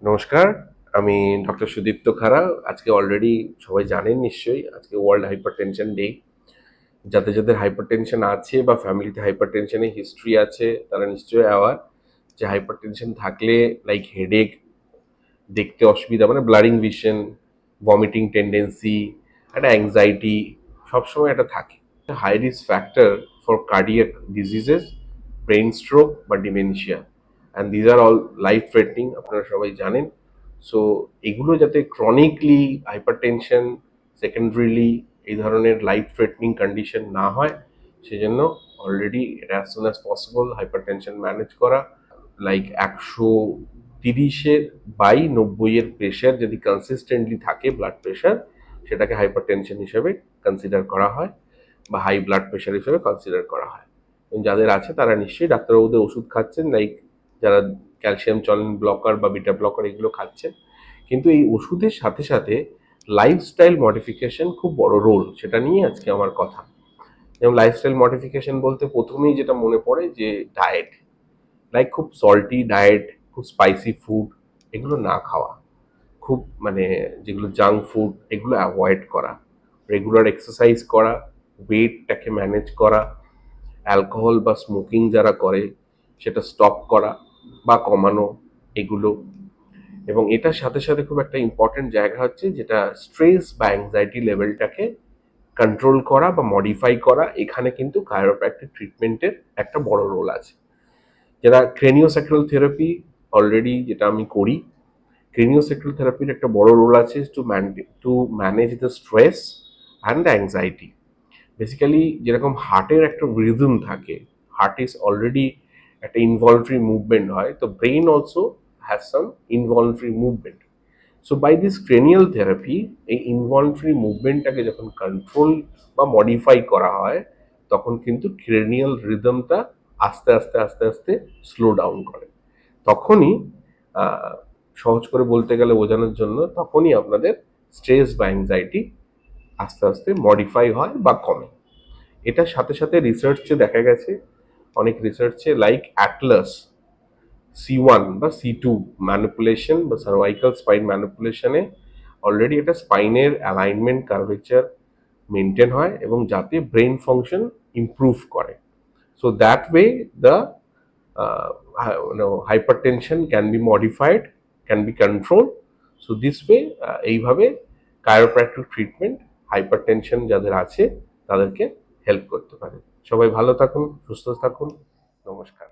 নমস্কার, আমি ডক্টর সুদীপ্ত খাড়া। আজকে অলরেডি সবাই জানেন নিশ্চয়ই, আজকে ওয়ার্ল্ড হাইপারটেনশন ডে। যাদের যাদের হাইপারটেনশন আছে বা ফ্যামিলিতে হাইপারটেনশনের হিস্ট্রি আছে তারা নিশ্চয়ই অ্যাওয়ার যে হাইপারটেনশন থাকলে লাইক হেডেক, দেখতে অসুবিধা মানে ব্লারিং ভিশন, ভমিটিং টেন্ডেন্সি, একটা অ্যাংজাইটি সবসময় এটা থাকে। High risk factor for cardiac diseases, brain stroke বা dementia, and these are all life threatening, আপনারা সবাই জানেন। সো এগুলো যাতে ক্রনিকলি হাইপারটেনশন, সেকেন্ডারিলি এই ধরনের লাইফ থ্রেটনিং কন্ডিশন না হয়, সেজন্য already as soon as possible hypertension manage করা, লাইক 130/90 প্রেশার যদি কনসিস্টেন্টলি থাকে ব্লাড প্রেশার, সেটাকে হাইপারটেনশন হিসেবে কনসিডার করা হয় বা হাই ব্লাড প্রেশার হিসেবে কনসিডার করা হয়। এবং যাদের আছে তারা নিশ্চয়ই ডাক্তারবাবুদের ওষুধ খাচ্ছেন, লাইক যারা ক্যালসিয়াম চ্যানেল ব্লকার বা বিটা ব্লকার এগুলো খাচ্ছেন। কিন্তু এই ওষুধের সাথে সাথে লাইফস্টাইল মডিফিকেশন খুব বড় রোল, সেটা নিয়ে আজকে আমার কথা। যেমন লাইফস্টাইল মডিফিকেশন বলতে প্রথমেই যেটা মনে পড়ে যে ডায়েট, লাইক খুব সল্টি ডায়েট, খুব স্পাইসি ফুড এগুলো না খাওয়া, খুব মানে যেগুলো জাঙ্ক ফুড এগুলো অ্যাভয়েড করা, রেগুলার এক্সারসাইজ করা, ওয়েটটাকে ম্যানেজ করা, অ্যালকোহল বা স্মোকিং যারা করে সেটা স্টপ করা বা কমানো এগুলো। এবং এটার সাথে সাথে খুব একটা ইম্পর্টেন্ট জায়গা হচ্ছে যেটা স্ট্রেস বা অ্যাংজাইটি লেভেলটাকে কন্ট্রোল করা বা মডিফাই করা। এখানে কিন্তু কায়োপ্র্যাক্টিক ট্রিটমেন্টের একটা বড় রোল আছে। যারা ক্রেনিওস্যাক্রাল থেরাপি অলরেডি যেটা আমি করি, ক্রেনিওস্যাক্রাল থেরাপির একটা বড় রোল আছে to manage the stress and anxiety. Basically যেরকম হার্টের একটা রিদম থাকে, হার্ট ইজ অলরেডি একটা ইনভলন্টারি মুভমেন্ট হয়, তো brain also has some involuntary movement. So by this cranial therapy এই ইনভলন্টারি মুভমেন্টটাকে যখন কন্ট্রোল বা মডিফাই করা হয়, তখন কিন্তু ক্রেনিয়াল রিদমটা আস্তে আস্তে আস্তে আস্তে স্লো ডাউন করে। তখনই সহজ করে বলতে গেলে বোঝানোর জন্য, তখনই আপনাদের স্ট্রেস বা অ্যাংজাইটি আস্তে আস্তে মডিফাই হয় বা কমে। এটার সাথে সাথে রিসার্চে দেখা গেছে, অনেক রিসার্চে লাইক অ্যাটলাস C1 বা C2 ম্যানিপুলেশন বা সার্ভাইকাল স্পাইন ম্যানিপুলেশনে অলরেডি একটা স্পাইনের অ্যালাইনমেন্ট কার্ভেচার মেনটেন হয় এবং যাতে ব্রেন ফাংশন ইমপ্রুভ করে। So that way the hypertension can be modified, can be controlled. So this way এইভাবে কায়োপ্র্যাক্টিক ট্রিটমেন্ট হাইপারটেনশন যাদের আছে তাদেরকে হেল্প করতে পারে। সবাই ভালো থাকুন, সুস্থ থাকুন, নমস্কার।